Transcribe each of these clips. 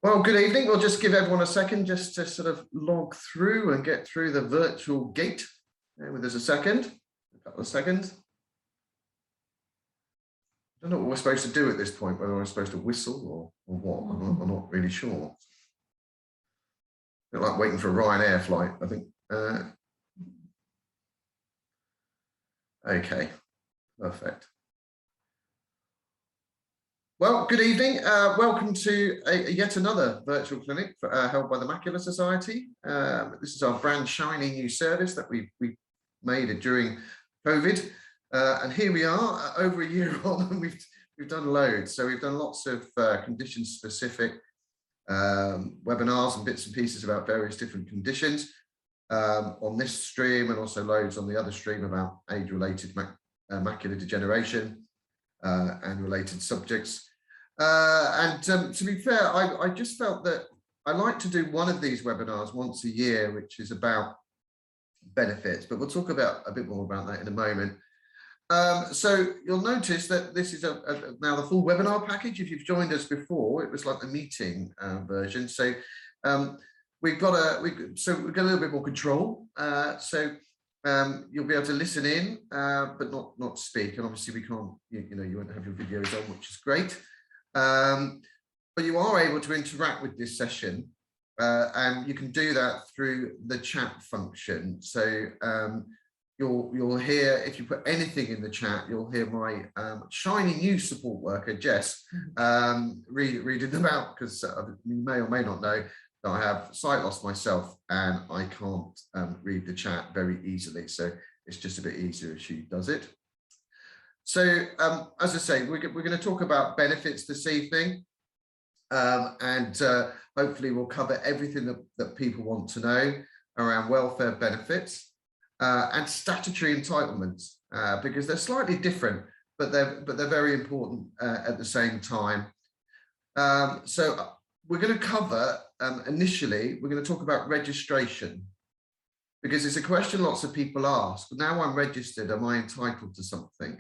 Well, good evening. We'll just give everyone a second just to sort of log through and get through the virtual gate. With us a second, a couple of seconds. I don't know what we're supposed to do at this point, whether we're supposed to whistle or what. I'm not really sure. A bit like waiting for a Ryanair flight, I think. Okay, perfect. Well, good evening. Welcome to yet another virtual clinic held by the Macular Society. This is our brand shiny new service that we made during COVID. And here we are, over a year on, and we've done loads. So we've done lots of condition-specific webinars and bits and pieces about various different conditions on this stream, and also loads on the other stream about age-related macular degeneration and related subjects. To be fair, I just felt that I like to do one of these webinars once a year, which is about benefits, but we'll talk about a bit more about that in a moment. So you'll notice that this is now the full webinar package. If you've joined us before, it was like the meeting version. So we've got a little bit more control. You'll be able to listen in, but not speak. And obviously we can't, you won't have your videos on, which is great. But you are able to interact with this session, and you can do that through the chat function. So you'll hear, if you put anything in the chat, you'll hear my shiny new support worker, Jess, reading them out, because you may or may not know that I have sight loss myself and I can't read the chat very easily. So it's just a bit easier if she does it. So as I say, we're going to talk about benefits this evening, and hopefully we'll cover everything that people want to know around welfare benefits and statutory entitlements, because they're slightly different, but they're very important at the same time. So we're going to cover, initially, we're going to talk about registration, because it's a question lots of people ask. Now I'm registered, am I entitled to something?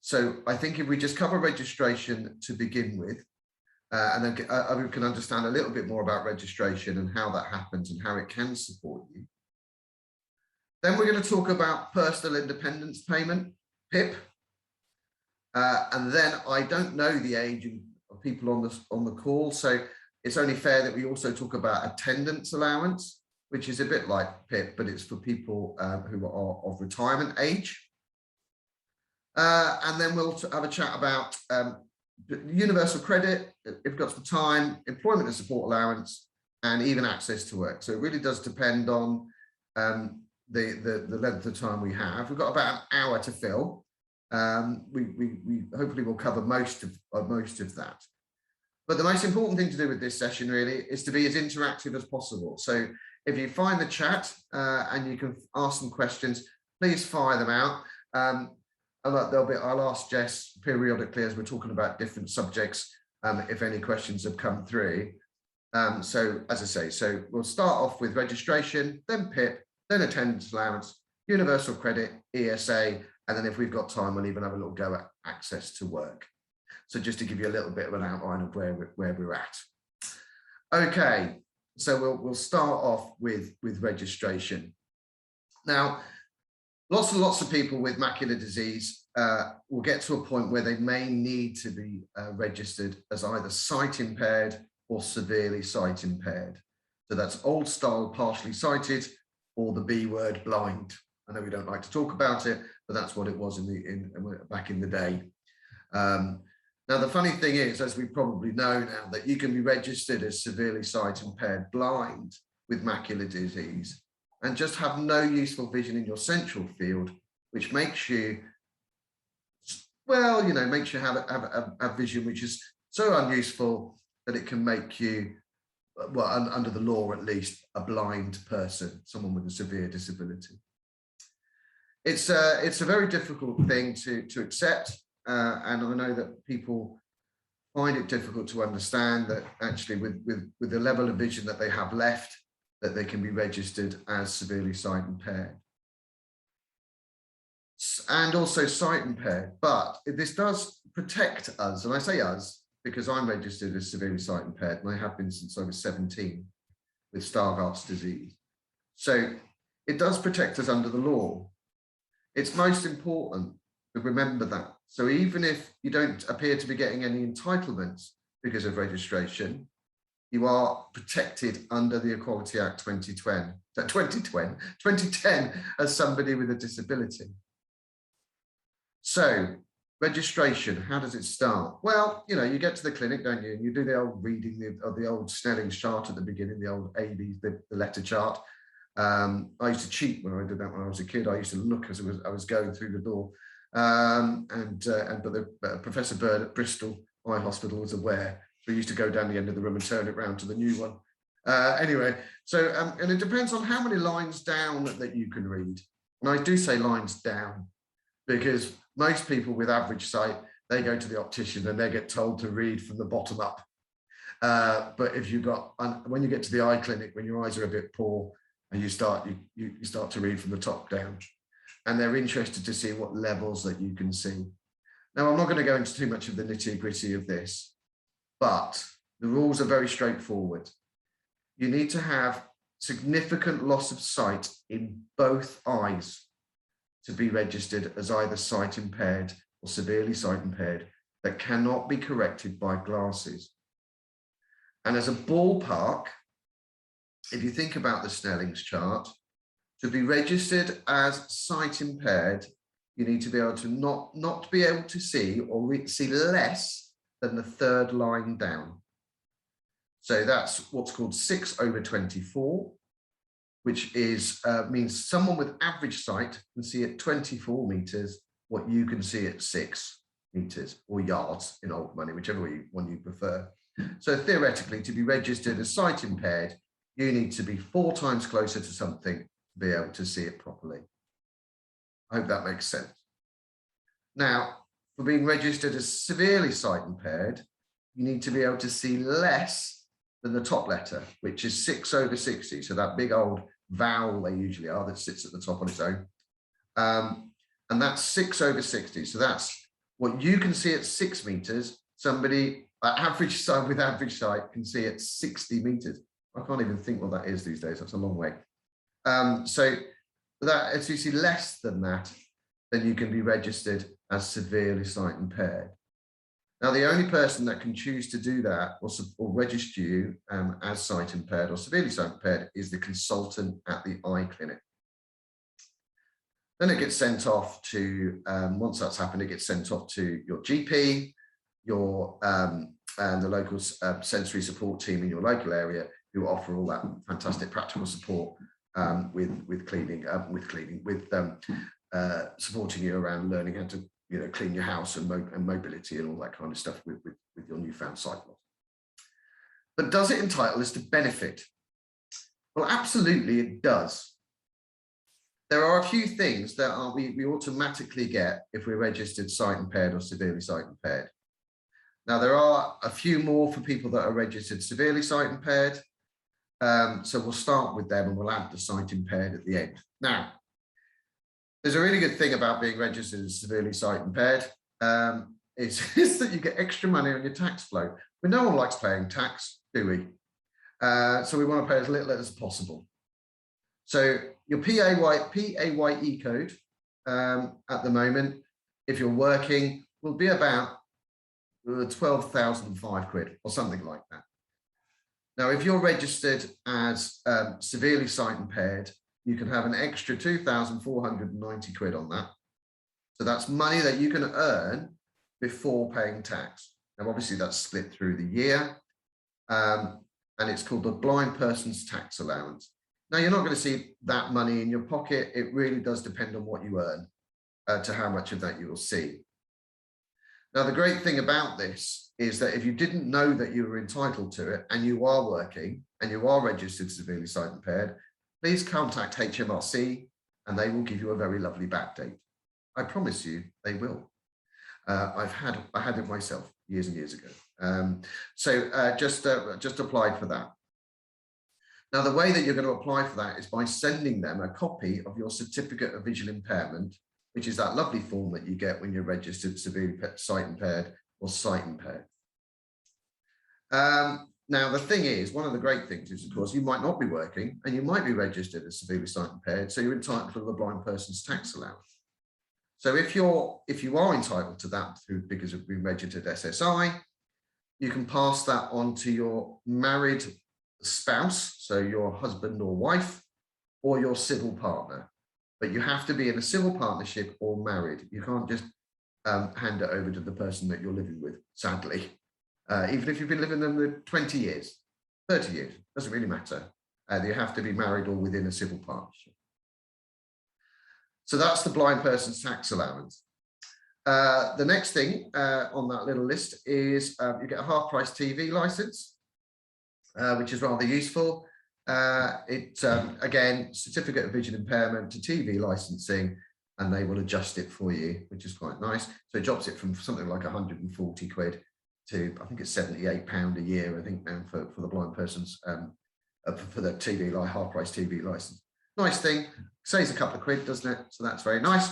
So I think if we just cover registration to begin with, and then we can understand a little bit more about registration and how that happens and how it can support you. Then we're going to talk about personal independence payment, PIP. And then I don't know the age of people on the call, so it's only fair that we also talk about attendance allowance, which is a bit like PIP, but it's for people who are of retirement age. And then we'll have a chat about universal credit, if we've got some time, employment and support allowance, and even access to work. So it really does depend on the length of time we have. We've got about an hour to fill. We hopefully will cover most of that. But the most important thing to do with this session really is to be as interactive as possible. So if you find the chat and you can ask some questions, please fire them out. I'll ask Jess periodically as we're talking about different subjects if any questions have come through. So as I say, so we'll start off with registration, then PIP, then attendance allowance, universal credit, ESA, and then if we've got time, we'll even have a little go at access to work. So just to give you a little bit of an outline of where we're at. Okay, so we'll start off with registration. Now, lots and lots of people with macular disease will get to a point where they may need to be registered as either sight impaired or severely sight impaired. So that's old style partially sighted, or the B word, blind. I know we don't like to talk about it, but that's what it was back in the day. Now, the funny thing is, as we probably know now, that you can be registered as severely sight impaired blind with macular disease and just have no useful vision in your central field, which makes you, well, makes you have a vision which is so unuseful that it can make you, well, under the law at least, a blind person, someone with a severe disability. It's a very difficult thing to accept, and I know that people find it difficult to understand that actually with the level of vision that they have left, that they can be registered as severely sight impaired. And also sight impaired, but this does protect us, and I say us because I'm registered as severely sight impaired, and I have been since I was 17 with Stargardt's disease. So it does protect us under the law. It's most important to remember that. So even if you don't appear to be getting any entitlements because of registration, you are protected under the Equality Act 2010 as somebody with a disability. So registration, how does it start? Well, you know, you get to the clinic, don't you? And you do the old reading of the old Snelling's chart at the beginning, the old ABs, the letter chart. I used to cheat when I did that when I was a kid. I used to look as I was going through the door. But Professor Bird at Bristol Eye Hospital was aware. So we used to go down the end of the room and turn it round to the new one. Anyway, so, and it depends on how many lines down that you can read. And I do say lines down, because most people with average sight, they go to the optician and they get told to read from the bottom up. But if you've got, when you get to the eye clinic, when your eyes are a bit poor, and you start to read from the top down, and they're interested to see what levels that you can see. Now, I'm not going to go into too much of the nitty-gritty of this, but the rules are very straightforward. You need to have significant loss of sight in both eyes to be registered as either sight impaired or severely sight impaired that cannot be corrected by glasses. And as a ballpark, if you think about the Snelling's chart, to be registered as sight impaired, you need to be able to not be able to see or see less than the third line down. So that's what's called 6/24, which is means someone with average sight can see at 24 meters what you can see at 6 meters or yards in old money, whichever one you prefer. So theoretically, to be registered as sight impaired, you need to be 4 times closer to something to be able to see it properly. I hope that makes sense. Now, for being registered as severely sight impaired, you need to be able to see less than the top letter, which is 6/60. So that big old vowel they usually are that sits at the top on its own. And that's 6/60. So that's what you can see at 6 meters. Somebody average sight with average sight can see at 60 meters. I can't even think what that is these days. That's a long way. So that if you see less than that, then you can be registered as severely sight impaired. Now, the only person that can choose to do that or register you as sight impaired or severely sight impaired is the consultant at the eye clinic. Then it gets sent off to, once that's happened, it gets sent off to your GP, and the local sensory support team in your local area, who offer all that fantastic practical support with supporting you around learning how to clean your house and mobility and all that kind of stuff with your newfound sight loss. But does it entitle us to benefit? Well, absolutely it does. There are a few things that we automatically get if we're registered sight impaired or severely sight impaired. Now, there are a few more for people that are registered severely sight impaired. So we'll start with them and we'll add the sight impaired at the end. Now, there's a really good thing about being registered as severely sight impaired. It's that you get extra money on your tax flow. But no one likes paying tax, do we? So we want to pay as little as possible. So your PAYE code at the moment, if you're working, will be about 12,005 quid or something like that. Now, if you're registered as severely sight impaired, you can have an extra 2,490 quid on that. So that's money that you can earn before paying tax. Now, obviously, that's split through the year, and it's called the blind person's tax allowance. Now, you're not going to see that money in your pocket. It really does depend on what you earn to how much of that you will see. Now, the great thing about this is that if you didn't know that you were entitled to it and you are working and you are registered severely sight impaired, please contact HMRC and they will give you a very lovely backdate. I promise you they will. I had it myself years and years ago. Just apply for that. Now, the way that you're going to apply for that is by sending them a copy of your certificate of visual impairment, which is that lovely form that you get when you're registered severely sight impaired or sight impaired. Now, the thing is, one of the great things is, of course, you might not be working and you might be registered as severely sight impaired, so you're entitled to the blind person's tax allowance. So if you are entitled to that because of being registered SSI, you can pass that on to your married spouse, so your husband or wife, or your civil partner. But you have to be in a civil partnership or married. You can't just hand it over to the person that you're living with, sadly. Even if you've been living with them 20 years, 30 years, doesn't really matter. You have to be married or within a civil partnership. So that's the blind person's tax allowance. The next thing on that little list is you get a half-price TV license, which is rather useful. Again, certificate of vision impairment to TV licensing, and they will adjust it for you, which is quite nice. So it drops it from something like 140 quid to, I think it's £78 a year, I think, now for the blind person's, for the TV, like half-price TV license. Nice thing, saves a couple of quid, doesn't it? So that's very nice.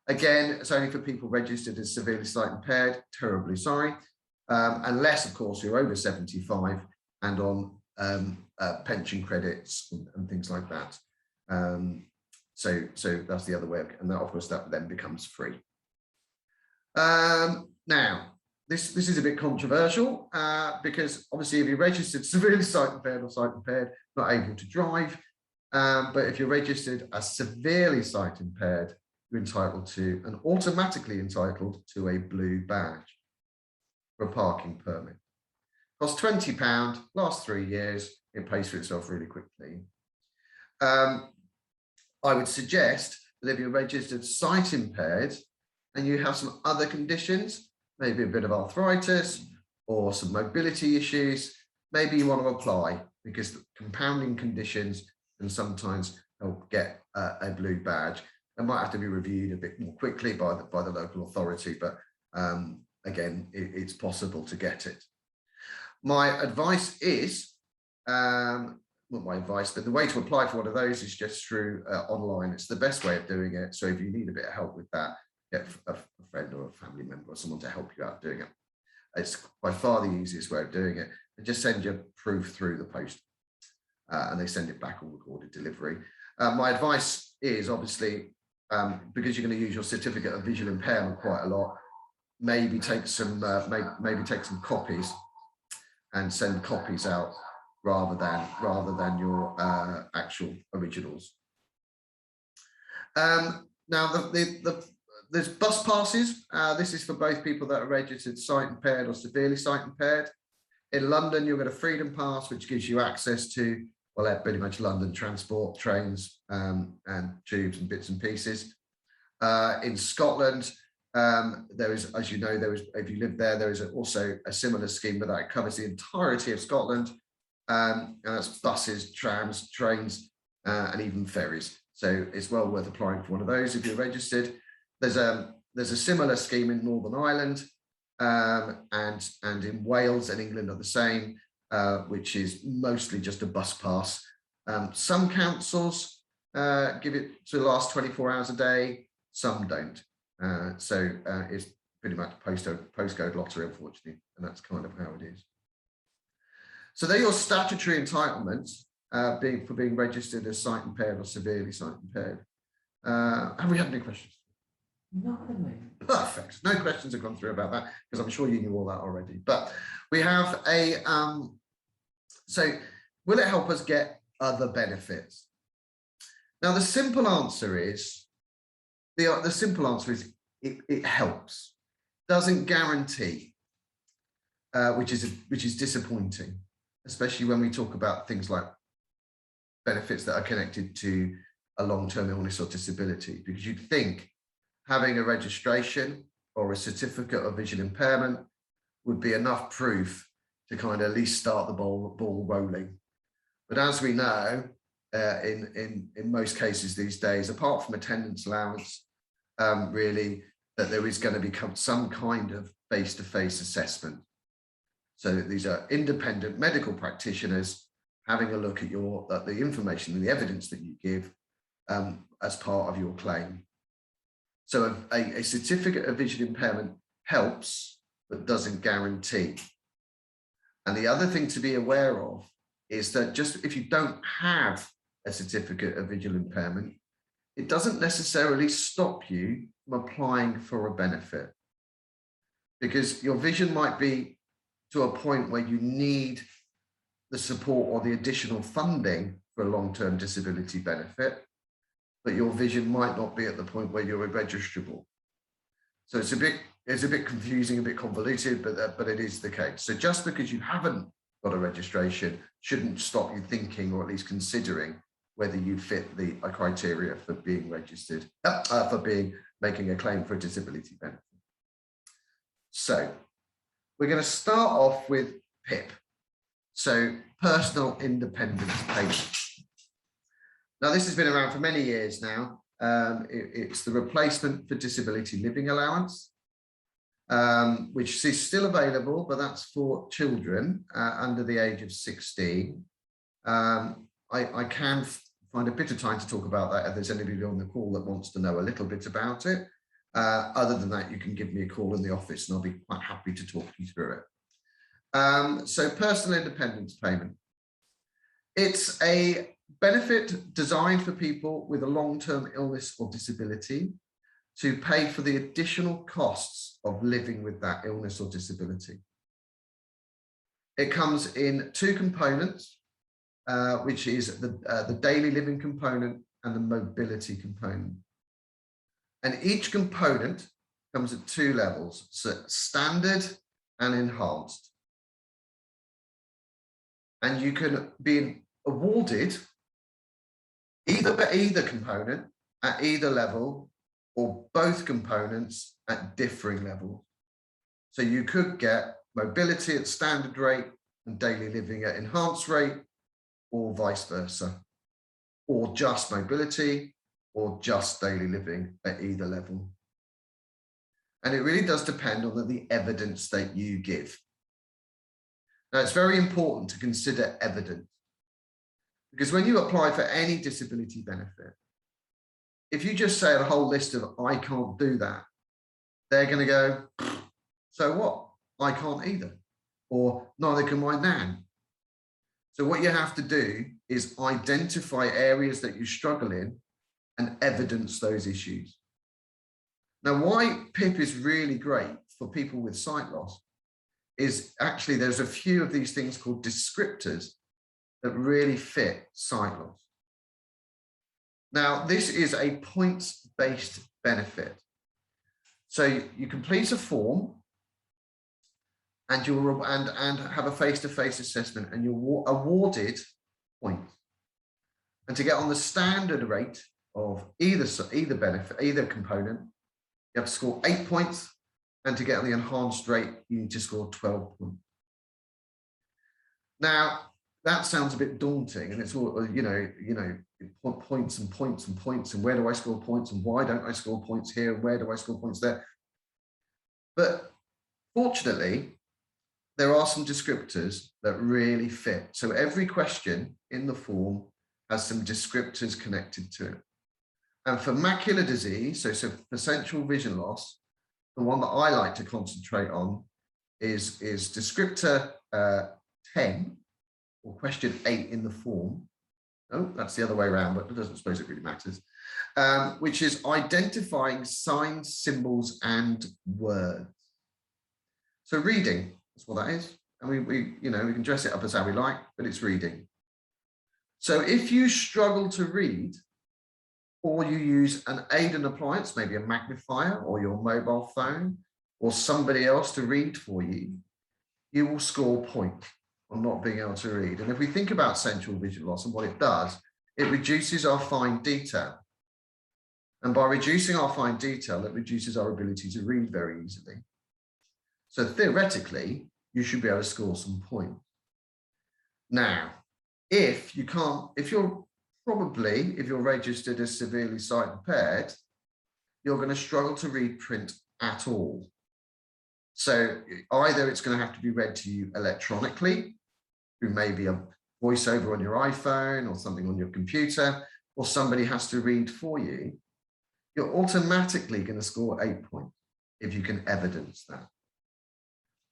Again, it's only for people registered as severely sight impaired, terribly sorry, unless, of course, you're over 75 and on pension credits and things like that. So that's the other way, and that, of course, that then becomes free. Now, this is a bit controversial because obviously if you're registered severely sight impaired or sight impaired, not able to drive, but if you're registered as severely sight impaired, you're entitled to and automatically entitled to a blue badge for a parking permit. Costs £20, lasts 3 years, it pays for itself really quickly. I would suggest that if you're registered sight impaired and you have some other conditions, maybe a bit of arthritis or some mobility issues, maybe you want to apply, because compounding conditions can sometimes help get a blue badge. It might have to be reviewed a bit more quickly by the local authority, but again, it's possible to get it. My advice is, not my advice, but the way to apply for one of those is just through online. It's the best way of doing it. So if you need a bit of help with that, get a friend or a family member or someone to help you out doing it. It's by far the easiest way of doing it. And just send your proof through the post and they send it back on recorded delivery. My advice is obviously, because you're going to use your certificate of visual impairment quite a lot, maybe take some copies and send copies out rather than your actual originals. Now there's bus passes. This is for both people that are registered sight impaired or severely sight impaired. In London, you'll get a Freedom Pass, which gives you access to, well, pretty much London transport, trains and tubes and bits and pieces. In Scotland, there is, as you know, if you live there, there is also a similar scheme, but that covers the entirety of Scotland, and that's buses, trams, trains, and even ferries. So it's well worth applying for one of those if you're registered. There's a similar scheme in Northern Ireland, and in Wales and England are the same, which is mostly just a bus pass. Some councils give it to last 24 hours a day, some don't. So it's pretty much postcode lottery, unfortunately, and that's kind of how it is. So they're your statutory entitlements for being registered as sight impaired or severely sight impaired. Have we had any questions? No. Perfect. No questions have gone through about that, because I'm sure you knew all that already. But we have a, so will it help us get other benefits? Now, the simple answer is, it helps. Doesn't guarantee, which is disappointing, especially when we talk about things like benefits that are connected to a long-term illness or disability, because you'd think having a registration or a certificate of visual impairment would be enough proof to kind of at least start the ball rolling. But as we know, in most cases these days, apart from attendance allowance, really, that there is going to become some kind of face-to-face assessment. So these are independent medical practitioners having a look at the information and the evidence that you give as part of your claim. So a certificate of visual impairment helps, but doesn't guarantee. And the other thing to be aware of is that just if you don't have a certificate of visual impairment, it doesn't necessarily stop you from applying for a benefit, because your vision might be to a point where you need the support or the additional funding for a long-term disability benefit, but your vision might not be at the point where you're registrable. So it's a bit confusing, a bit convoluted, but it is the case. So just because you haven't got a registration shouldn't stop you thinking, or at least considering, whether you fit the criteria for being registered, making a claim for a disability benefit. So we're going to start off with PIP. So personal independence payment. Now, this has been around for many years now. It's the replacement for disability living allowance, which is still available, but that's for children under the age of 16. I can find a bit of time to talk about that if there's anybody on the call that wants to know a little bit about it. Other than that, you can give me a call in the office and I'll be quite happy to talk you through it. So personal independence payment. It's a benefit designed for people with a long-term illness or disability to pay for the additional costs of living with that illness or disability. It comes in two components, which is the daily living component and the mobility component. And each component comes at two levels, so standard and enhanced. And you can be awarded either component at either level, or both components at differing levels. So you could get mobility at standard rate and daily living at enhanced rate, or vice versa, or just mobility or just daily living at either level. And it really does depend on the evidence that you give. Now, it's very important to consider evidence, because when you apply for any disability benefit, if you just say a whole list of "I can't do that," they're going to go, "So what? I can't either," or "Neither can my nan." So what you have to do is identify areas that you struggle in and evidence those issues. Now, why PIP is really great for people with sight loss is actually there's a few of these things called descriptors that really fit sight loss. Now, this is a points-based benefit. So you complete a form and you'll and have a face-to-face assessment, and you're awarded points. And to get on the standard rate of either benefit, either component, you have to score 8 points, and to get on the enhanced rate, you need to score 12 points. Now, that sounds a bit daunting, and it's all points and points and points, and where do I score points, and why don't I score points here, and where do I score points there? But fortunately, there are some descriptors that really fit. So every question in the form has some descriptors connected to it. And for macular disease, so for central vision loss, the one that I like to concentrate on is descriptor 10, or question 8 in the form. Oh, that's the other way around, but I don't suppose it really matters. Which is identifying signs, symbols, and words. So reading, that's what that is. And we can dress it up as how we like, but it's reading. So if you struggle to read, or you use an aid and appliance, maybe a magnifier or your mobile phone, or somebody else to read for you, you will score points on not being able to read. And if we think about central vision loss and what it does, it reduces our fine detail. And by reducing our fine detail, it reduces our ability to read very easily. So theoretically, you should be able to score some points. Now, if you're registered as severely sight impaired, you're going to struggle to read print at all. So either it's going to have to be read to you electronically through maybe a voiceover on your iPhone or something on your computer, or somebody has to read for you. You're automatically going to score 8 points if you can evidence that.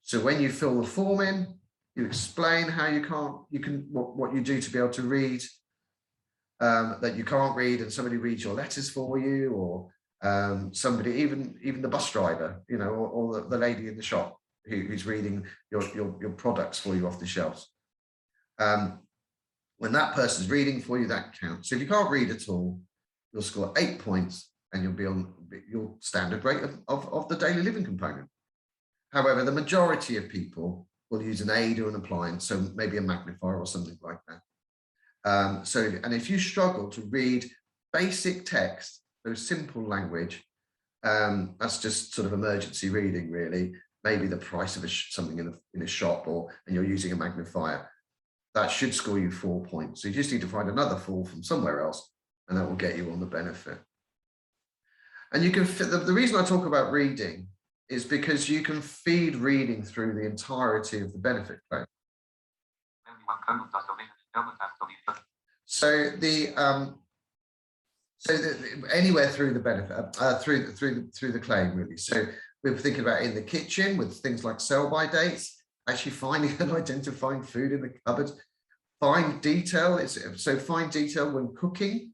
So when you fill the form in, You explain how what you do to be able to read, that you can't read, and somebody reads your letters for you, or somebody, even the bus driver, you know, or the lady in the shop who's reading your products for you off the shelves. When that person's reading for you, that counts. So if you can't read at all, you'll score 8 points and you'll be on your standard rate of the daily living component. However, the majority of people will use an aid or an appliance, so maybe a magnifier or something like that. And if you struggle to read basic text, so simple language, that's just sort of emergency reading, really. Maybe the price of something in a shop, and you're using a magnifier. That should score you 4 points. So you just need to find another 4 from somewhere else, and that will get you on the benefit. And you can fit, the reason I talk about reading is because you can feed reading through the entirety of the benefit claim. So anywhere through the benefit, through the claim, really. So we're thinking about in the kitchen with things like sell-by dates, actually finding and identifying food in the cupboard. Fine detail, so fine detail when cooking.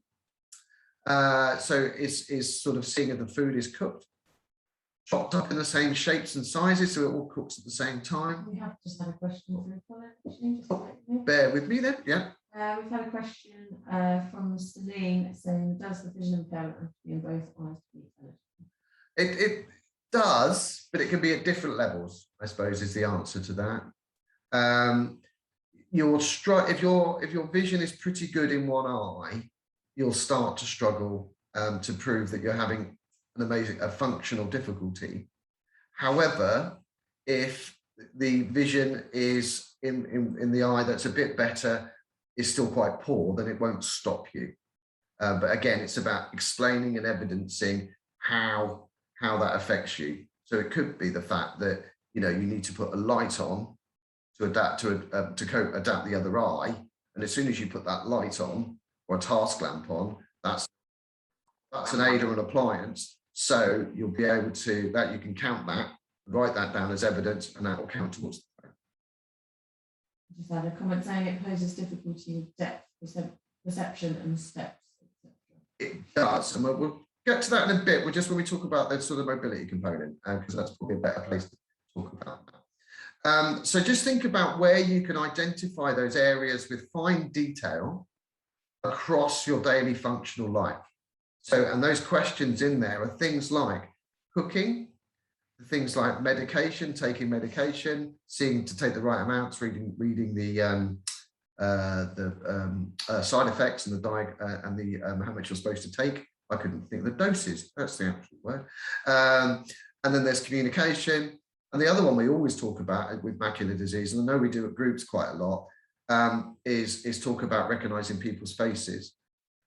So is sort of seeing if the food is cooked, chopped up in the same shapes and sizes, so it all cooks at the same time. We have just had a question through for it, actually, just bear with me then, yeah. We've had a question from Celine saying, does the vision impairment have to be in both eyes to be eligible? It does, but it can be at different levels, I suppose, is the answer to that. If your vision is pretty good in one eye, you'll start to struggle to prove that you're having a functional difficulty. However, if the vision is in the eye that's a bit better, is still quite poor, then it won't stop you. But again, it's about explaining and evidencing how that affects you. So it could be the fact that you need to put a light on to adapt the other eye, and as soon as you put that light on or a task lamp on, that's an aid or an appliance. So you'll be able to you can count that, write that down as evidence, and that will count towards the claim. Just had a comment saying it poses difficulty with depth perception and steps, etc. It does, and we'll get to that in a bit. Just when we talk about the sort of mobility component, because that's probably a better place to talk about that. So just think about where you can identify those areas with fine detail across your daily functional life. So, and those questions in there are things like cooking, things like medication, taking medication, seeing to take the right amounts, reading the side effects and how much you're supposed to take. I couldn't think of the doses. That's the actual word. And then there's communication. And the other one we always talk about with macular disease, and I know we do at groups quite a lot, is talk about recognizing people's faces.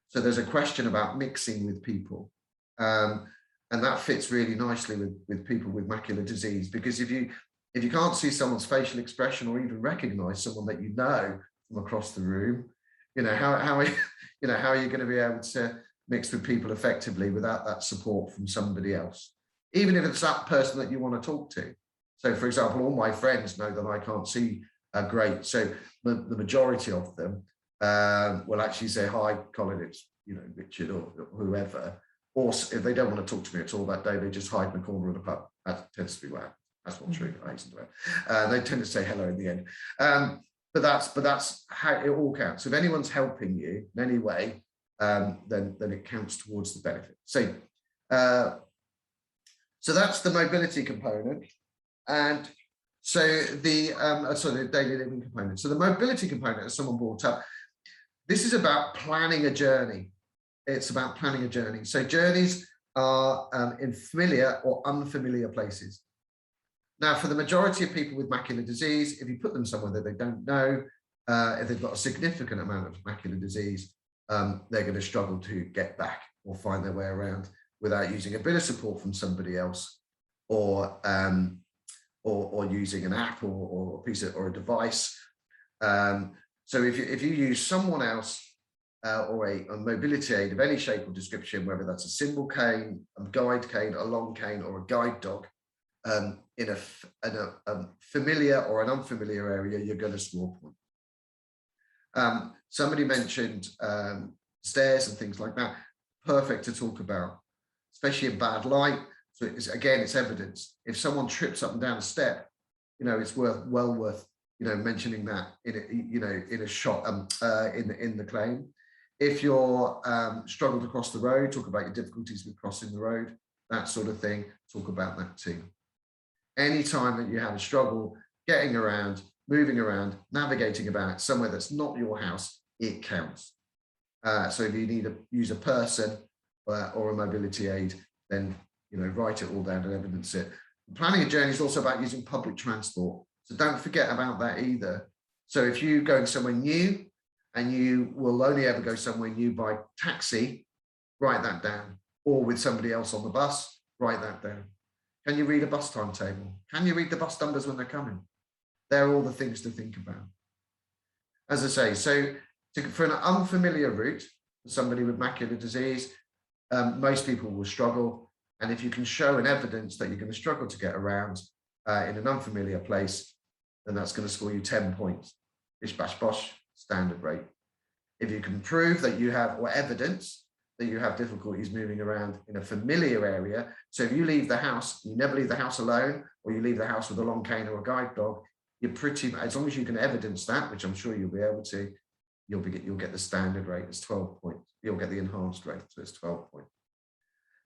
So there's a question about mixing with people. And that fits really nicely with people with macular disease, because if you can't see someone's facial expression or even recognize someone that you know from across the room, how are you going to be able to mix with people effectively without that support from somebody else, even if it's that person that you want to talk to. So, for example, all my friends know that I can't see great, so the majority of them will actually say, "Hi, Colin, it's Richard," or whoever. Or if they don't want to talk to me at all that day, they just hide in the corner of the pub. That tends to be where. That's not true. I hasten to it. They tend to say hello in the end. But that's how it all counts. If anyone's helping you in any way, then it counts towards the benefit. So that's the mobility component, and so the daily living component. So the mobility component, as someone brought up, this is about planning a journey. It's about planning a journey. So journeys are in familiar or unfamiliar places. Now, for the majority of people with macular disease, if you put them somewhere that they don't know, if they've got a significant amount of macular disease, they're going to struggle to get back or find their way around without using a bit of support from somebody else, or using an app or a piece of, or a device. So if you use someone else, or a mobility aid of any shape or description, whether that's a symbol cane, a guide cane, a long cane, or a guide dog, in a familiar or an unfamiliar area, you're going to score points. Somebody mentioned stairs and things like that. Perfect to talk about, especially in bad light. So it's evidence. If someone trips up and down a step, it's well worth mentioning that in a shot in the claim. If you're struggled to cross the road, talk about your difficulties with crossing the road, that sort of thing. Talk about that too. Anytime that you have a struggle getting around, moving around, navigating about somewhere that's not your house, it counts. So if you need to use a person or a mobility aid, then write it all down and evidence it. Planning a journey is also about using public transport. So don't forget about that either. So if you're going somewhere new and you will only ever go somewhere new by taxi, write that down. Or with somebody else on the bus, write that down. Can you read a bus timetable? Can you read the bus numbers when they're coming? They're all the things to think about. As I say, so for an unfamiliar route, for somebody with macular disease, most people will struggle. And if you can show an evidence that you're going to struggle to get around in an unfamiliar place, then that's going to score you 10 points. Bish, bash, bosh, standard rate. If you can prove that you have, or evidence that you have difficulties moving around in a familiar area. So if you leave the house, you never leave the house alone, or you leave the house with a long cane or a guide dog, you're as long as you can evidence that, which I'm sure you'll be able to, you'll get the standard rate, it's 12 points. You'll get the enhanced rate, so it's 12 points.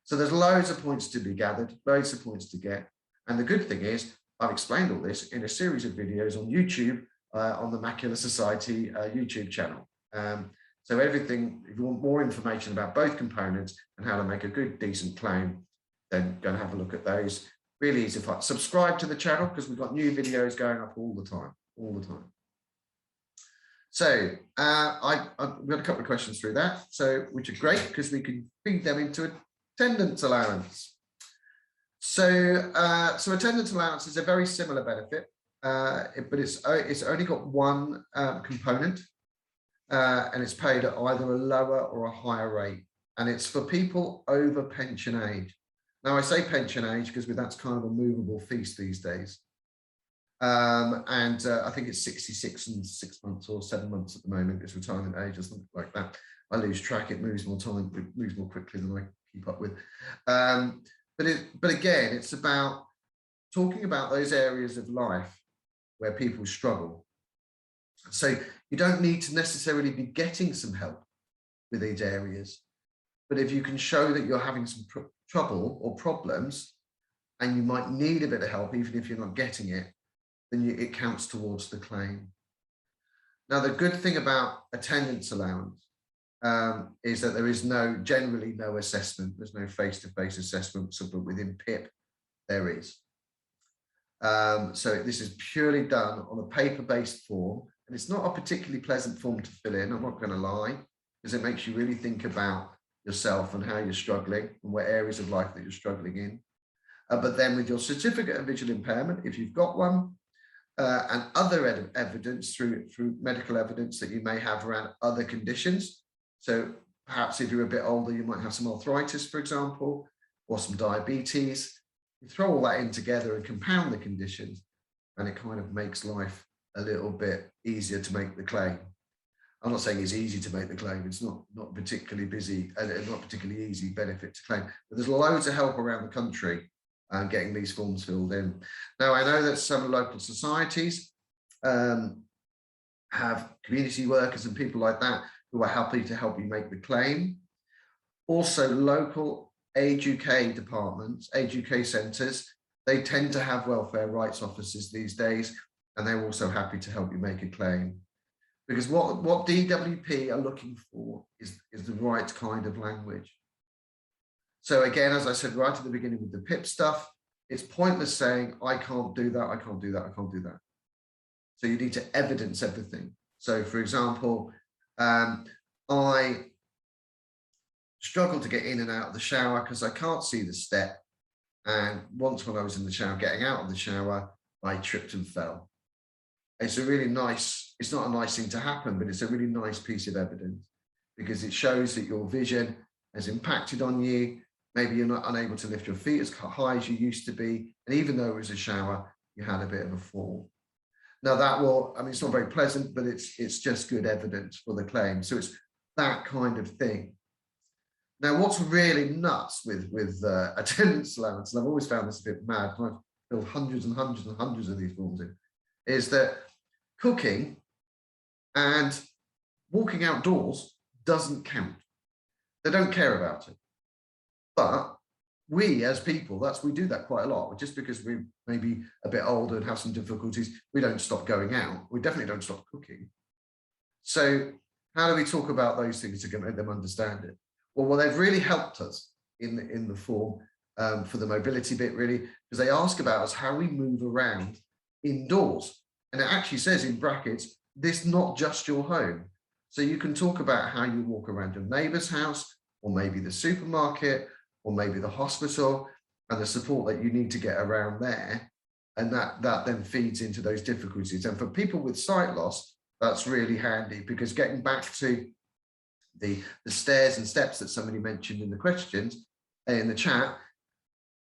So there's loads of points to be gathered, loads of points to get. And the good thing is, I've explained all this in a series of videos on YouTube, on the Macular Society YouTube channel. So everything, if you want more information about both components and how to make a good, decent claim, then go and have a look at those. Really easy. Subscribe to the channel because we've got new videos going up all the time. So I've got a couple of questions through that, so which are great because we can feed them into attendance allowance. So attendance allowance is a very similar benefit, but it's only got one component. And it's paid at either a lower or a higher rate. And it's for people over pension age. Now, I say pension age because that's kind of a movable feast these days. I think it's 66 and 6 months or 7 months at the moment, it's retirement age or something like that. I lose track, it moves more time, it moves more quickly than I keep up with. But again, it's about talking about those areas of life where people struggle. So you don't need to necessarily be getting some help with these areas, but if you can show that you're having some trouble or problems and you might need a bit of help, even if you're not getting it, then it counts towards the claim. Now, the good thing about attendance allowance is that there is generally no assessment. There's no face-to-face assessment, but within PIP, there is. So this is purely done on a paper-based form. And it's not a particularly pleasant form to fill in, I'm not going to lie, because it makes you really think about yourself and how you're struggling and what areas of life that you're struggling in. But then with your certificate of visual impairment, if you've got one, and other evidence through medical evidence that you may have around other conditions. So perhaps if you're a bit older, you might have some arthritis, for example, or some diabetes. You throw all that in together and compound the conditions, and it kind of makes life a little bit easier to make the claim. I'm not saying it's easy to make the claim. It's not particularly busy and not particularly easy benefit to claim, but there's loads of help around the country getting these forms filled in. Now, I know that some local societies have community workers and people like that who are happy to help you make the claim. Also, local Age UK departments, Age UK centres, they tend to have welfare rights officers these days, and they're also happy to help you make a claim. Because what DWP are looking for is the right kind of language. So again, as I said right at the beginning with the PIP stuff, it's pointless saying, I can't do that, I can't do that, I can't do that. So you need to evidence everything. So for example, I struggle to get in and out of the shower because I can't see the step. And once when I was in the shower, getting out of the shower, I tripped and fell. It's a really nice, it's not a nice thing to happen, but it's a really nice piece of evidence because it shows that your vision has impacted on you maybe you're not unable to lift your feet as high as you used to be, and even though it was a shower, you had a bit of a fall. Now that will, I mean, it's not very pleasant, but it's just good evidence for the claim. So it's that kind of thing. Now, what's really nuts with attendance allowance, and I've always found this a bit mad, I've filled hundreds and hundreds and hundreds of these forms in, is that cooking and walking outdoors doesn't count. They don't care about it. But we as people, we do that quite a lot. Just because we're maybe a bit older and have some difficulties, we don't stop going out. We definitely don't stop cooking. So how do we talk about those things to make them understand it? Well, they've really helped us in the form for the mobility bit, really, because they ask about us how we move around indoors. And it actually says in brackets, this not just your home. So you can talk about how you walk around your neighbour's house, or maybe the supermarket, or maybe the hospital, and the support that you need to get around there. And that then feeds into those difficulties. And for people with sight loss, that's really handy, because getting back to the stairs and steps that somebody mentioned in the questions, in the chat,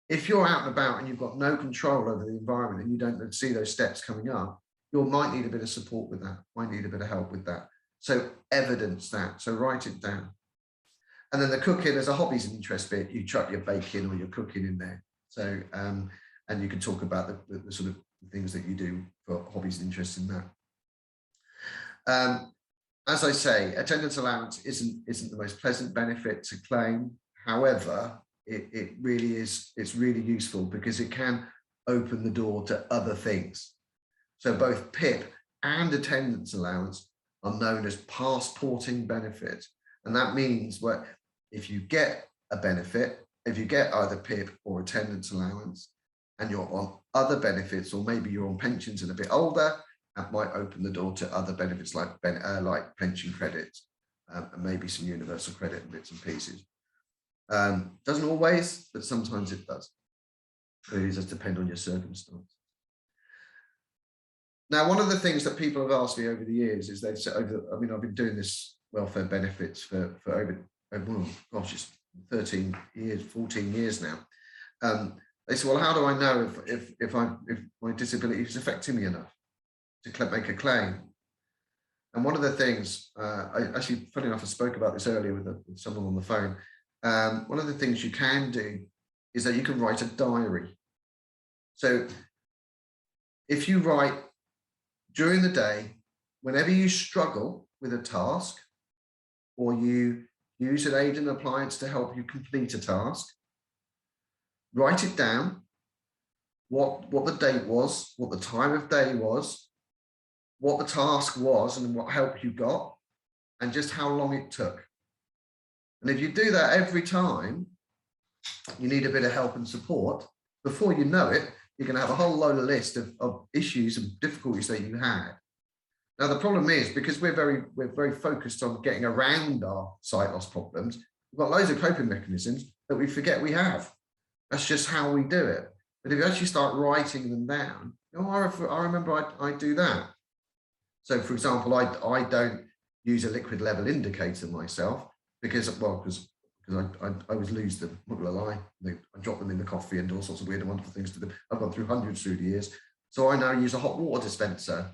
if you're out and about and you've got no control over the environment and you don't see those steps coming up, you might need a bit of support with that, might need a bit of help with that. So evidence that, so write it down. And then the cooking, there's a hobbies and interest bit. You chuck your baking or your cooking in there. So, and you can talk about the sort of things that you do for hobbies and interests in that. As I say, attendance allowance isn't the most pleasant benefit to claim. However, it really is, it's really useful because it can open the door to other things. So both PIP and attendance allowance are known as passporting benefit. And that means what if you get a benefit, if you get either PIP or attendance allowance, and you're on other benefits, or maybe you're on pensions and a bit older, that might open the door to other benefits like pension credits and maybe some universal credit and bits and pieces. Doesn't always, but sometimes it does. It really does depend on your circumstance. Now, one of the things that people have asked me over the years is they've said, I mean, I've been doing this welfare benefits for over, well, gosh, it's 13 years, 14 years now. They said, well, how do I know if my disability is affecting me enough to make a claim? And one of the things, I actually, funny enough, I spoke about this earlier with someone on the phone. One of the things you can do is that you can write a diary. So if you write during the day, whenever you struggle with a task, or you use an aid and appliance to help you complete a task, write it down, what the date was, what the time of day was, what the task was and what help you got, and just how long it took. And if you do that every time you need a bit of help and support, before you know it, you're going to have a whole load of list of issues and difficulties that you had. Now, the problem is, because we're very focused on getting around our sight loss problems, we've got loads of coping mechanisms that we forget we have. That's just how we do it. But if you actually start writing them down, oh, I remember I do that. So, for example, I don't use a liquid level indicator myself because I always lose them, I'm not gonna lie. I drop them in the coffee and all sorts of weird and wonderful things to them. I've gone through hundreds through the years. So I now use a hot water dispenser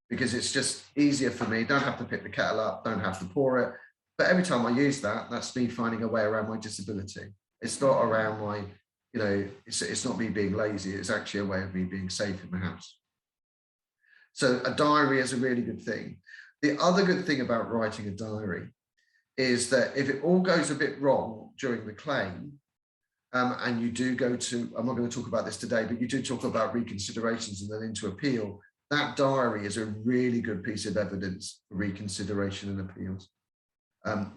because it's just easier for me. Don't have to pick the kettle up, don't have to pour it. But every time I use that, that's me finding a way around my disability. It's not around my, you know, it's not me being lazy. It's actually a way of me being safe in the house. So a diary is a really good thing. The other good thing about writing a diary is that if it all goes a bit wrong during the claim, and you do go to, I'm not going to talk about this today, but you do talk about reconsiderations and then into appeal, that diary is a really good piece of evidence for reconsideration and appeals.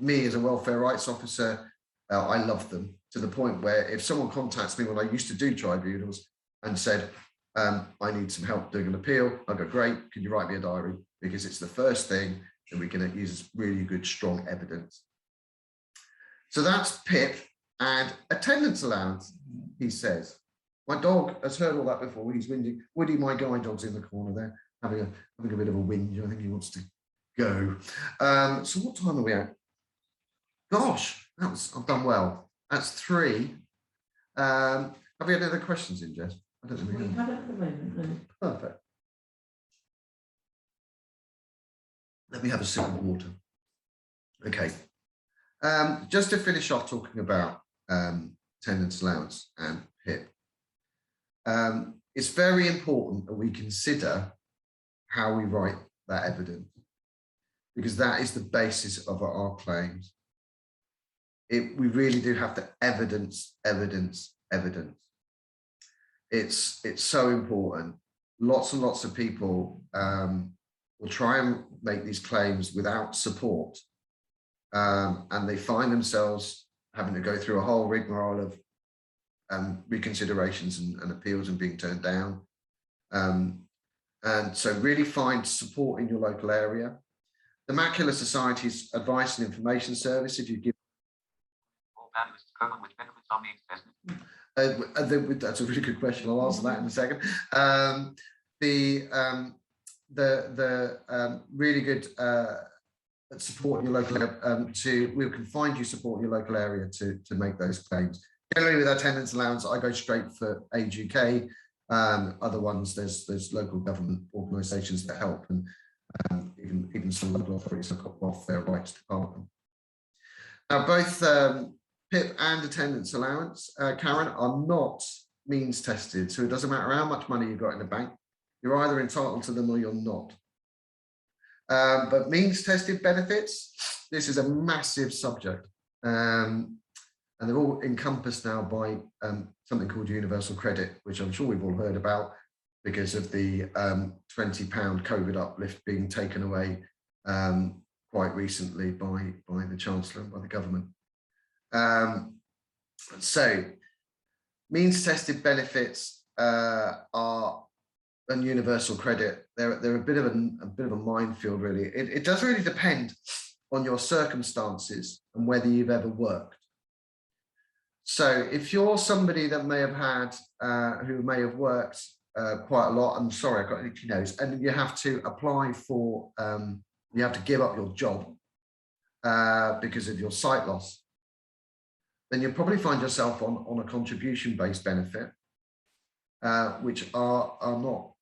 Me as a welfare rights officer, I love them to the point where if someone contacts me when I used to do tribunals and said, I need some help doing an appeal, I go, great, can you write me a diary? Because it's the first thing that we can use as really good, strong evidence. So that's PIP and attendance allowance, he says. My dog has heard all that before. He's whinging. Woody, my guide dog's in the corner there, having a bit of a whinge. I think he wants to go. So what time are we at? Gosh, I've done well. That's 3. Have we had any other questions in, Jess? I don't know. We haven't at the moment, no. Perfect. Let me have a sip of water. Okay. Just to finish off talking about attendance allowance and PIP, it's very important that we consider how we write that evidence, because that is the basis of our claims. We really do have to evidence. It's so important. Lots and lots of people will try and make these claims without support, and they find themselves having to go through a whole rigmarole of reconsiderations and appeals and being turned down. And so really find support in your local area. The Macular Society's Advice and Information Service, if you give that's a really good question. I'll answer that in a second. Really good support in your local area. We can find you support in your local area to make those claims. Generally, with attendance allowance, I go straight for Age UK. Other ones, there's local government organisations that help, and even some local authorities have got off their rights department. Now, both PIP and attendance allowance, Karen, are not means tested, so it doesn't matter how much money you've got in the bank. You're either entitled to them or you're not. But means tested benefits, this is a massive subject, and they're all encompassed now by something called universal credit, which I'm sure we've all heard about because of the £20 COVID uplift being taken away quite recently by the Chancellor and by the government. So means tested benefits are and universal credit, they're a bit of a minefield, really. It does really depend on your circumstances and whether you've ever worked. So if you're somebody that may have had, who may have worked quite a lot, I'm sorry, I got an itchy nose, and you have to apply for, you have to give up your job because of your sight loss, then you'll probably find yourself on a contribution-based benefit, which are not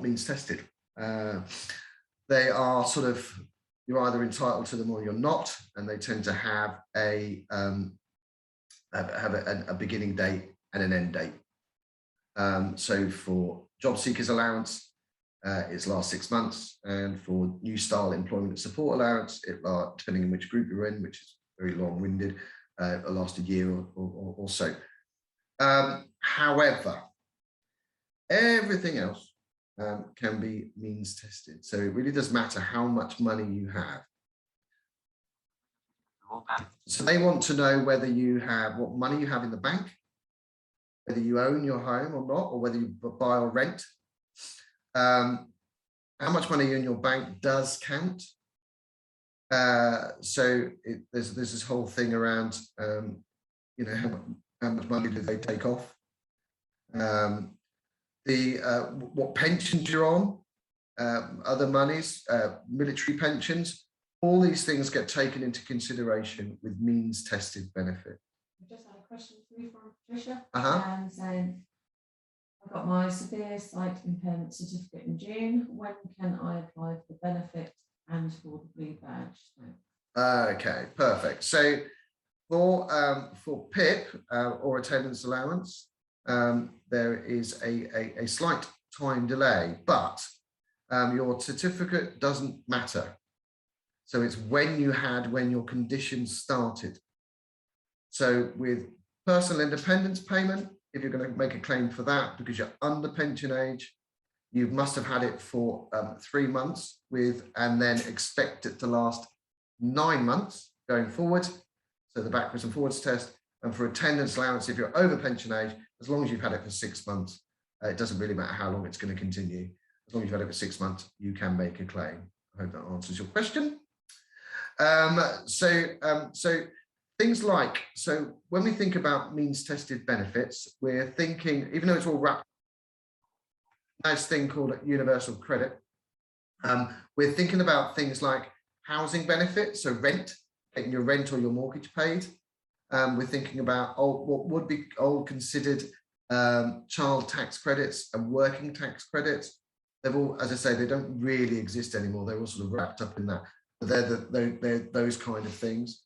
means tested. They are sort of, you're either entitled to them or you're not, and they tend to have a beginning date and an end date. So for job seekers allowance, it's lasts 6 months, and for new style employment support allowance, it lasts, depending on which group you're in, which is very long-winded, it'll last a year or so. However, everything else can be means tested. So it really does matter how much money you have. So they want to know whether you have, what money you have in the bank, whether you own your home or not, or whether you buy or rent. How much money in your bank does count. So there's this whole thing around, you know, how much money do they take off? What pensions you're on, other monies, military pensions, all these things get taken into consideration with means tested benefit. I just had a question for you from Patricia. Saying, I've got my severe sight impairment certificate in June. When can I apply for the benefit and for the blue badge? Okay, perfect. So for PIP or attendance allowance, there is a slight time delay, but your certificate doesn't matter. So it's when your conditions started. So with personal independence payment, if you're going to make a claim for that because you're under pension age, you must have had it for 3 months and then expect it to last 9 months going forward. So the backwards and forwards test. And for attendance allowance, if you're over pension age, as long as you've had it for 6 months, it doesn't really matter how long it's going to continue. As long as you've had it for 6 months, you can make a claim. I hope that answers your question. So things like, so when we think about means tested benefits, we're thinking, even though it's all wrapped, nice thing called universal credit, we're thinking about things like housing benefits, so rent, getting your rent or your mortgage paid, we're thinking about what would be old considered child tax credits and working tax credits. They've all, as I say, they don't really exist anymore. They're all sort of wrapped up in that. But they're those kind of things.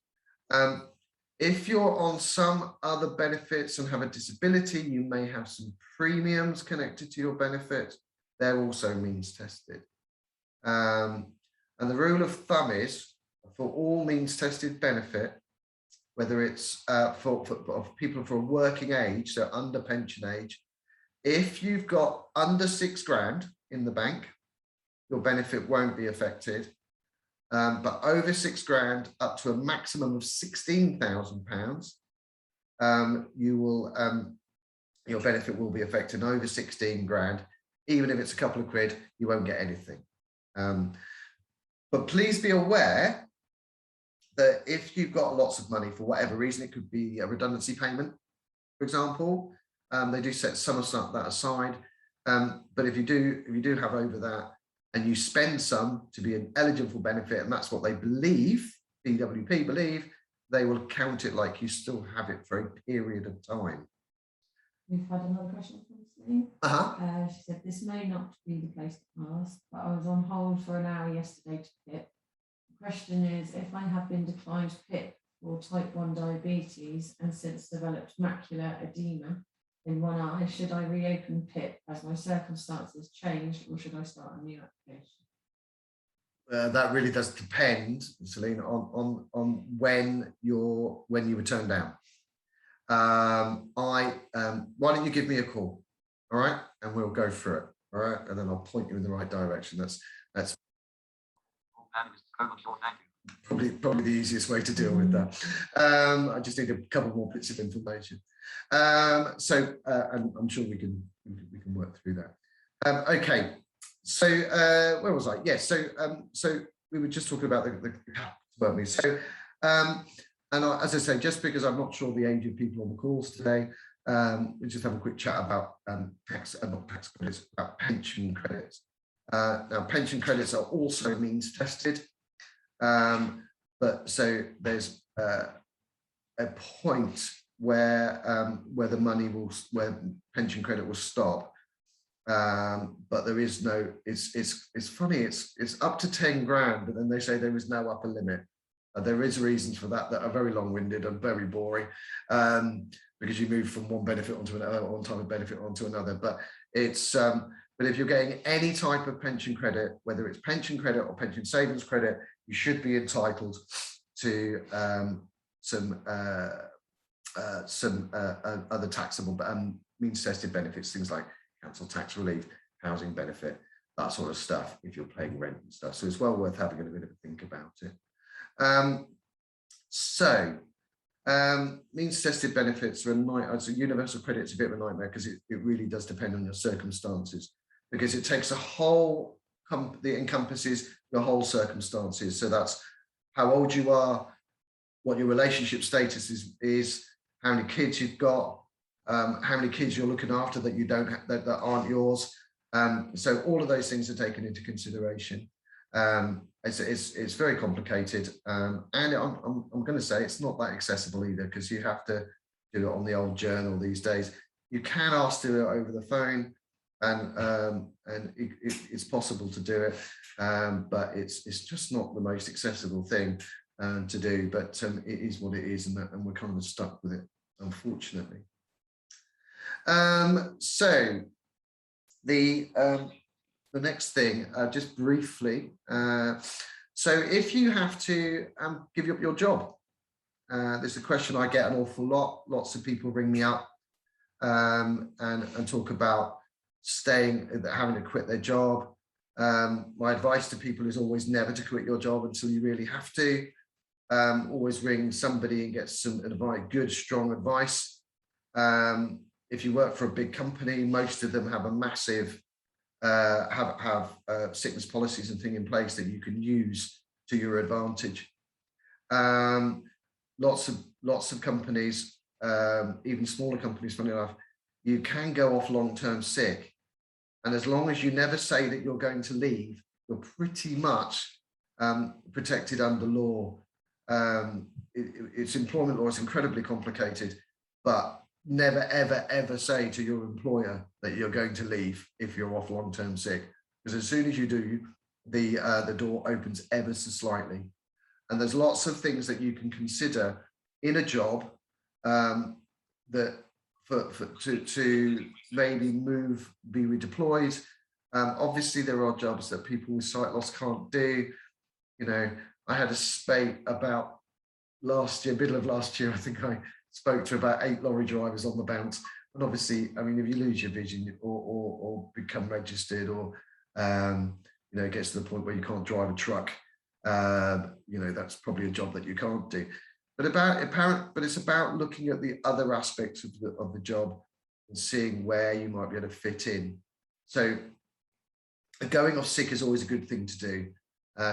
If you're on some other benefits and have a disability, you may have some premiums connected to your benefit. They're also means tested. And the rule of thumb is for all means tested benefit, whether it's for people for a working age, so under pension age, if you've got under £6,000 in the bank, your benefit won't be affected. But over £6,000 up to a maximum of £16,000, you will your benefit will be affected. Over 16 grand, even if it's a couple of quid, you won't get anything. But please be aware that if you've got lots of money for whatever reason, it could be a redundancy payment, for example, they do set some of that aside. But if you do have over that and you spend some to be an eligible benefit, and that's what they believe, DWP believe, they will count it like you still have it for a period of time. We've had another question from Celine. She said, this may not be the place to ask, but I was on hold for an hour yesterday to PIP. The question is, if I have been declined PIP for type 1 diabetes and since developed macular edema in one eye, should I reopen PIP as my circumstances changed, or should I start a new application? That really does depend, Celine, on when you were turned down. Why don't you give me a call, all right, and we'll go through it, all right, and then I'll point you in the right direction. That's probably the easiest way to deal with that. I just need a couple more bits of information. And I'm sure we can work through that. Okay, so where was I? Yes, so we were just talking about the weren't we? So and as I say, just because I'm not sure the age of people on the calls today, we just have a quick chat about not tax credits, about pension credits. Now, pension credits are also means tested, but so there's a point where the money where pension credit will stop, but there is no. It's funny. It's up to 10 grand, but then they say there is no upper limit. There is reasons for that are very long-winded and very boring, because you move from one benefit onto another, one type of benefit onto another. But it's but if you're getting any type of pension credit, whether it's pension credit or pension savings credit, you should be entitled to some other taxable means tested benefits, things like council tax relief, housing benefit, that sort of stuff, if you're paying rent and stuff. So it's well worth having a bit of a think about it. Means tested benefits are a nightmare. So universal credit's a bit of a nightmare because it really does depend on your circumstances, because it takes a whole it encompasses your whole circumstances. So that's how old you are, what your relationship status is, how many kids you've got, how many kids you're looking after that you don't have, that aren't yours. So all of those things are taken into consideration. It's very complicated, and I'm going to say it's not that accessible either, because you have to do it on the old journal these days. You can ask to do it over the phone, and it's possible to do it, but it's just not the most accessible thing to do. But it is what it is, and we're kind of stuck with it, unfortunately. So the next thing, just briefly, so if you have to give up your job, there's a question I get an awful lot. Lots of people ring me up and talk about having to quit their job. My advice to people is always never to quit your job until you really have to. Always ring somebody and get some advice, good, strong advice. If you work for a big company, most of them have a massive have sickness policies and things in place that you can use to your advantage. Lots of companies, even smaller companies, funny enough, you can go off long-term sick, and as long as you never say that you're going to leave, you're pretty much protected under law. it's employment law is incredibly complicated, but never, ever, ever say to your employer that you're going to leave if you're off long-term sick, because as soon as you do, the door opens ever so slightly. And there's lots of things that you can consider in a job that to maybe move, be redeployed. Obviously, there are jobs that people with sight loss can't do. You know, I had a spate about last year, middle of last year, I think I spoke to about 8 lorry drivers on the bounce. And obviously, I mean, if you lose your vision or become registered or, you know, it gets to the point where you can't drive a truck, you know, that's probably a job that you can't do. But it's about looking at the other aspects of the job and seeing where you might be able to fit in. So going off sick is always a good thing to do.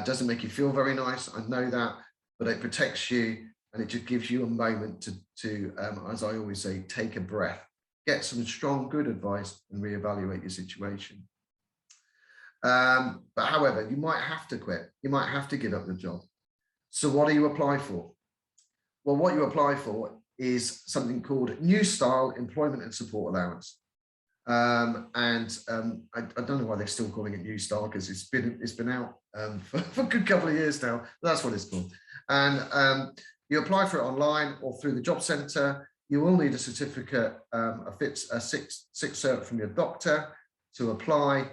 Doesn't make you feel very nice, I know that, but it protects you and it just gives you a moment to as I always say, take a breath, get some strong, good advice and reevaluate your situation. But however, you might have to quit. You might have to give up the job. So what do you apply for? Well, what you apply for is something called New Style Employment and Support Allowance. I don't know why they're still calling it New Style, because it's been out for a good couple of years now. That's what it's called. And you apply for it online or through the job centre. You will need a certificate, a sick cert from your doctor to apply.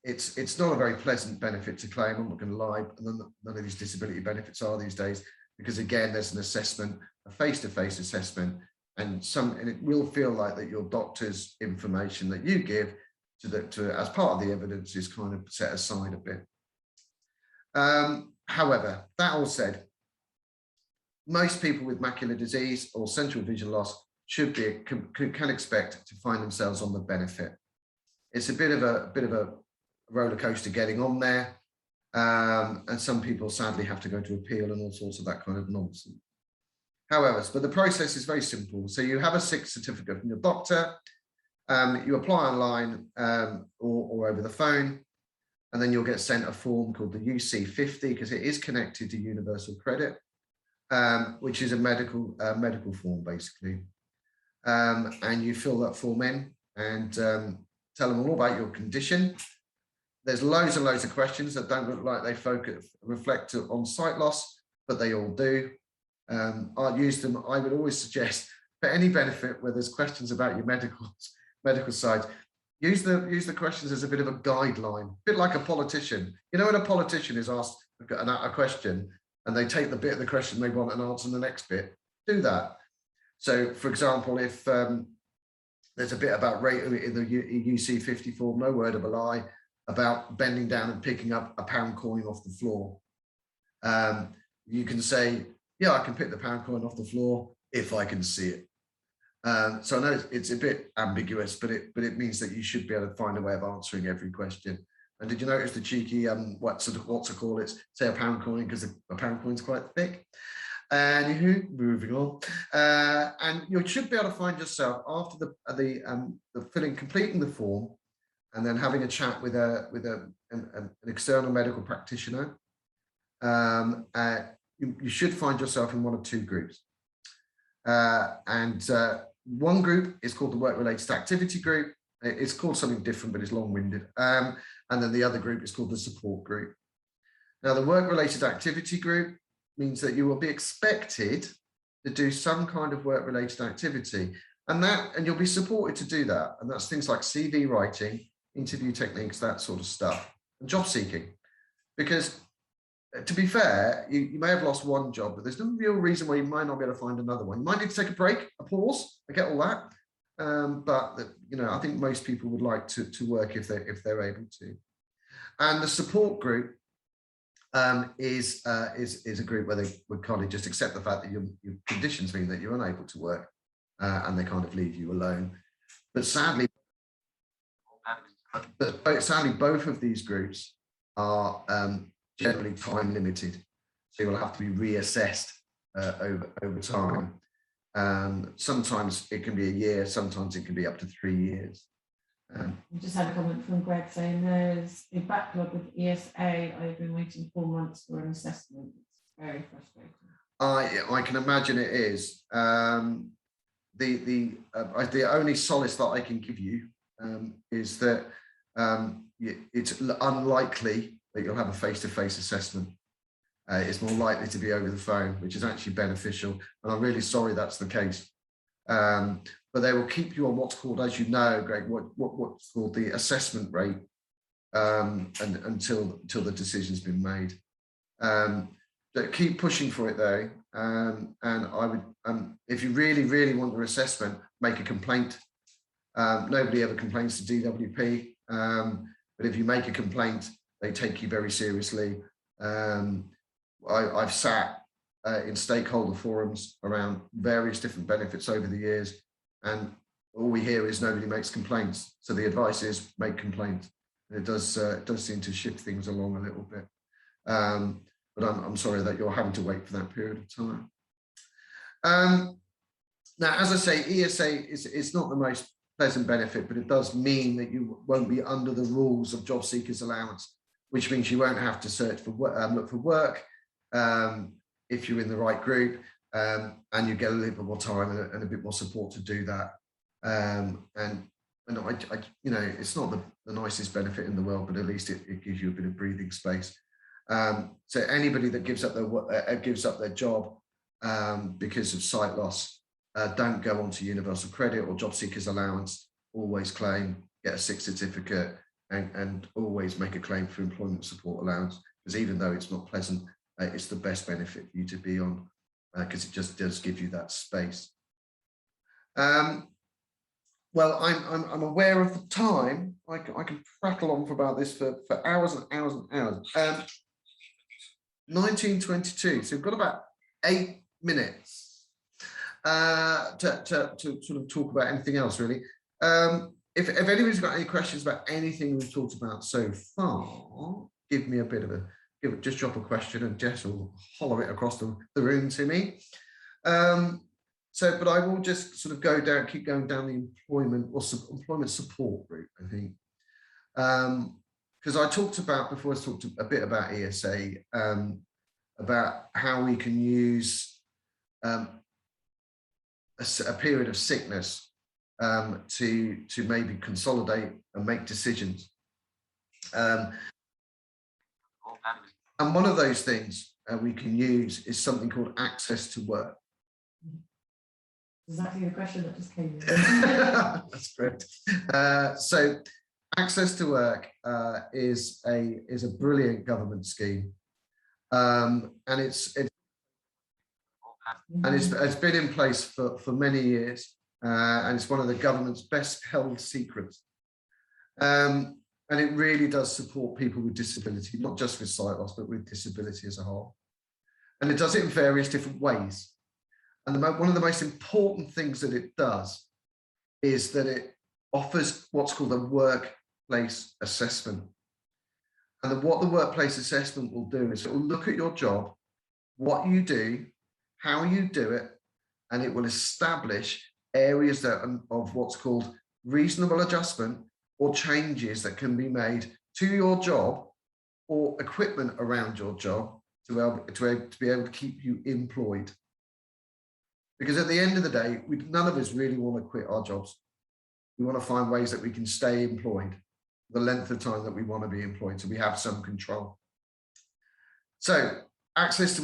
It's not a very pleasant benefit to claim, I'm not going to lie. None of these disability benefits are these days, because again, there's an assessment, a face-to-face assessment, and it will feel like that your doctor's information that you give as part of the evidence is kind of set aside a bit. However, that all said, most people with macular disease or central vision loss can expect to find themselves on the benefit. It's a bit of a roller coaster getting on there, and some people sadly have to go to appeal and all sorts of that kind of nonsense. However, but the process is very simple. So you have a sick certificate from your doctor, you apply online or over the phone, and then you'll get sent a form called the UC50, because it is connected to Universal Credit, which is a medical form basically. And you fill that form in and tell them all about your condition. There's loads and loads of questions that don't look like they reflect on sight loss, but they all do. I'll use them. I would always suggest for any benefit where there's questions about your medical side, use the questions as a bit of a guideline, a bit like a politician. You know, when a politician is asked a question and they take the bit of the question they want and answer the next bit, do that. So, for example, if there's a bit about rate in the UC50 form, no word of a lie, about bending down and picking up a pound coin off the floor. You can say, yeah, I can pick the pound coin off the floor if I can see it. So I know it's a bit ambiguous, but it means that you should be able to find a way of answering every question. And did you notice the cheeky what's to call it? Say a pound coin, because a pound coin's quite thick. And moving on, and you should be able to find yourself after completing the form, and then having a chat with an external medical practitioner. You should find yourself in one of two groups, and one group is called the work-related activity group. It's called something different, but it's long-winded. And then the other group is called the support group. Now, the work-related activity group means that you will be expected to do some kind of work-related activity, and you'll be supported to do that. And that's things like CV writing, interview techniques, that sort of stuff, and job seeking. Because to be fair, you may have lost one job, but there's no real reason why you might not be able to find another one. You might need to take a break, a pause. I get all that, but I think most people would like to work if they're able to. And the support group is a group where they would kind of just accept the fact that your conditions mean that you're unable to work, and they kind of leave you alone. But sadly, both of these groups are generally time limited, so you'll have to be reassessed over time. Sometimes it can be a year, sometimes it can be up to 3 years. We just had a comment from Greg saying there's a backlog with ESA. I've been waiting 4 months for an assessment. It's very frustrating. I can imagine it is. The only solace that I can give you is that it's unlikely that you'll have a face-to-face assessment. It's more likely to be over the phone, which is actually beneficial. And I'm really sorry that's the case. But they will keep you on what's called, as you know, Greg, what's called the assessment rate until the decision's been made. But keep pushing for it though. And I would, if you really, really want your assessment, make a complaint. Nobody ever complains to DWP, but if you make a complaint, they take you very seriously. I've sat in stakeholder forums around various different benefits over the years, and all we hear is nobody makes complaints. So the advice is make complaints. It does seem to shift things along a little bit. But I'm sorry that you're having to wait for that period of time. Now, as I say, ESA is not the most pleasant benefit, but it does mean that you won't be under the rules of job seekers allowance, which means you won't have to search for look for work if you're in the right group, and you get a little bit more time and a bit more support to do that. And I you know, it's not the nicest benefit in the world, but at least it gives you a bit of breathing space. So anybody that gives up their job because of sight loss, don't go on to universal credit or job seekers allowance. Always claim, get a 6 certificate, and always make a claim for employment support allowance, because even though it's not pleasant, it's the best benefit for you to be on, because it just does give you that space. Well, I'm aware of the time. I can prattle on for about this for hours and hours and hours. 1922. So we've got about 8 minutes to sort of talk about anything else, really. If anybody's got any questions about anything we've talked about so far, give me a bit of just drop a question and Jess will holler it across the room to me. But I will just sort of keep going down the employment support route, I think. Because I talked about, before I talked a bit about ESA, about how we can use a period of sickness to maybe consolidate and make decisions. And one of those things we can use is something called access to work. Exactly the question that just came in. That's correct. So access to work is a brilliant government scheme, and it's been in place for many years, and it's one of the government's best held secrets. And it really does support people with disability, not just with sight loss, but with disability as a whole. And it does it in various different ways. And one of the most important things that it does is that it offers what's called a workplace assessment. And what the workplace assessment will do is it will look at your job, what you do, how you do it, and it will establish areas of what's called reasonable adjustment or changes that can be made to your job or equipment around your job to be able to keep you employed. Because at the end of the day, none of us really want to quit our jobs. We want to find ways that we can stay employed the length of time that we want to be employed, so we have some control. So access to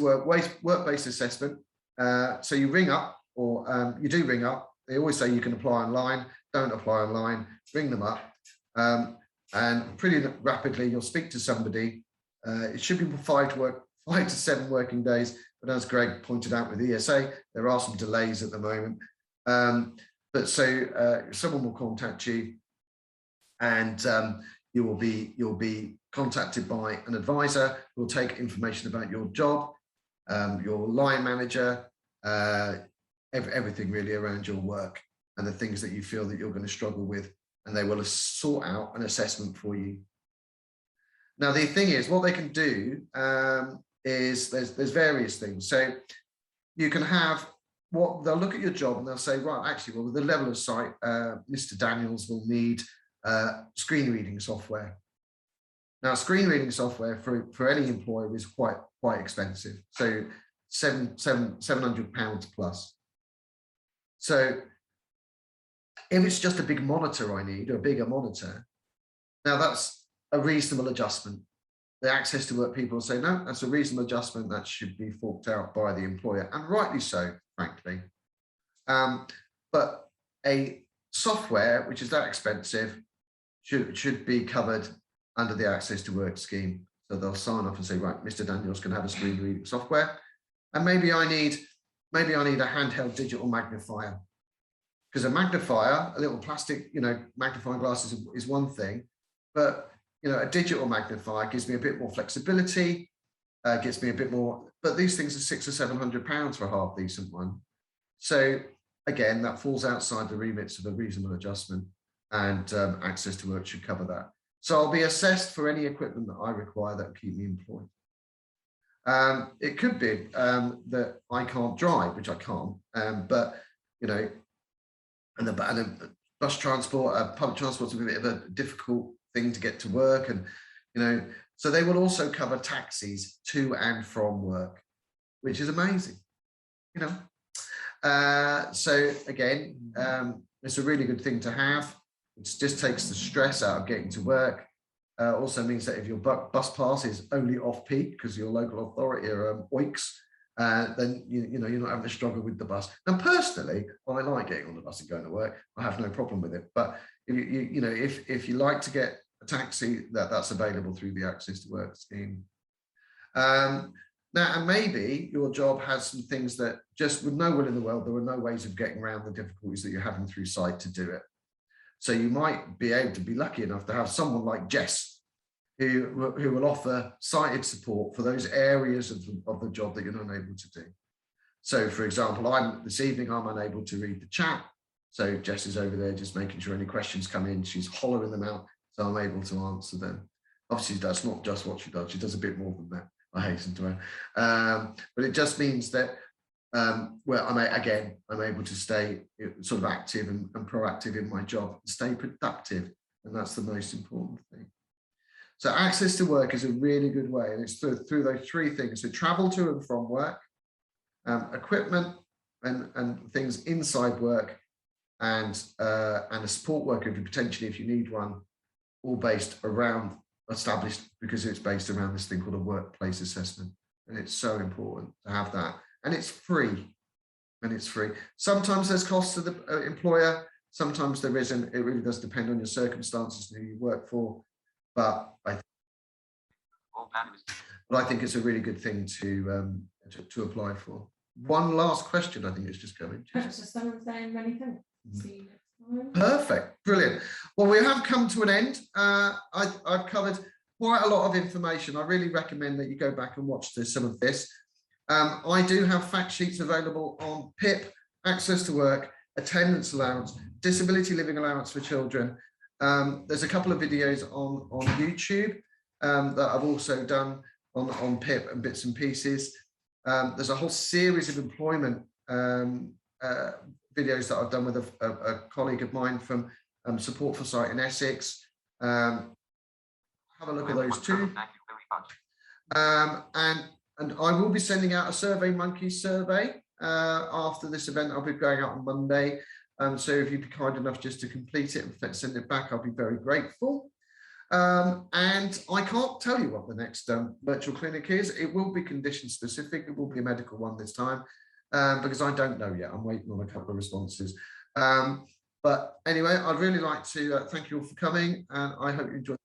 work-based assessment. So you ring up, or you do ring up. They always say you can apply online. Don't apply online. Ring them up. And pretty rapidly you'll speak to somebody. It should be 5 to 7 working days, but as Greg pointed out with ESA, there are some delays at the moment. But so someone will contact you, and you'll be contacted by an advisor who will take information about your job, your line manager, everything really around your work and the things that you feel that you're going to struggle with, and they will sort out an assessment for you. Now, the thing is, what they can do is there's various things. So you can have they'll look at your job and they'll say, right, actually, well, with the level of sight, Mr. Daniels will need screen reading software. Now, screen reading software for any employer is quite expensive. So £700 plus. So if it's just a big monitor I need, or a bigger monitor, now that's a reasonable adjustment. The Access to Work people say, no, that's a reasonable adjustment that should be forked out by the employer, and rightly so, frankly. But a software which is that expensive should be covered under the Access to Work scheme. So they'll sign off and say, right, Mr. Daniels can have a screen reading software, and maybe I need a handheld digital magnifier, because a magnifier, a little plastic, magnifying glass is one thing, but a digital magnifier gives me a bit more flexibility, gets me a bit more, but these things are £600 or £700 for a half decent one. So again, that falls outside the remits of a reasonable adjustment, and Access to Work should cover that. So I'll be assessed for any equipment that I require that will keep me employed. It could be that I can't drive, which I can't, but and the bus transport, public transport is a bit of a difficult thing to get to work, and so they will also cover taxis to and from work, which is amazing. So again, it's a really good thing to have. It just takes the stress out of getting to work. Also means that if your bus pass is only off peak because your local authority are oiks, then you're not having to struggle with the bus. And personally, I like getting on the bus and going to work. I have no problem with it. But if you like to get a taxi, that's available through the Access to Work scheme. Now, and maybe your job has some things that just with no will in the world, there are no ways of getting around the difficulties that you're having through site to do it. So you might be able to be lucky enough to have someone like Jess, who will offer sighted support for those areas of the job that you're not able to do. So, for example, this evening I'm unable to read the chat. So Jess is over there just making sure any questions come in. She's hollering them out, so I'm able to answer them. Obviously, that's not just what she does. She does a bit more than that, I hasten to add. But it just means that I'm able to stay sort of active and proactive in my job, and stay productive, and that's the most important thing. So Access to Work is a really good way, and it's through those three things: so travel to and from work, equipment and things inside work, and a support worker if you need one, all established because it's based around this thing called a workplace assessment, and it's so important to have that. And it's free. Sometimes there's costs to the employer, sometimes there isn't. It really does depend on your circumstances and who you work for. But I think it's a really good thing to apply for. One last question, I think it's just coming. So someone's saying many thanks. See you next time. Perfect, brilliant. Well, we have come to an end. I've covered quite a lot of information. I really recommend that you go back and watch some of this. I do have fact sheets available on PIP, Access to Work, attendance allowance, disability living allowance for children. There's a couple of videos on YouTube that I've also done on PIP and bits and pieces. There's a whole series of employment videos that I've done with a colleague of mine from Support for Sight in Essex. Have a look at those too. And I will be sending out a SurveyMonkey survey after this event. I'll be going out on Monday. So if you'd be kind enough just to complete it and send it back, I'll be very grateful. And I can't tell you what the next virtual clinic is. It will be condition specific. It will be a medical one this time because I don't know yet. I'm waiting on a couple of responses. But anyway, I'd really like to thank you all for coming, and I hope you enjoyed.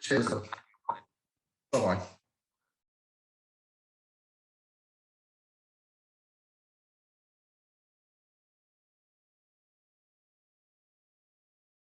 Cheers. Bye-bye.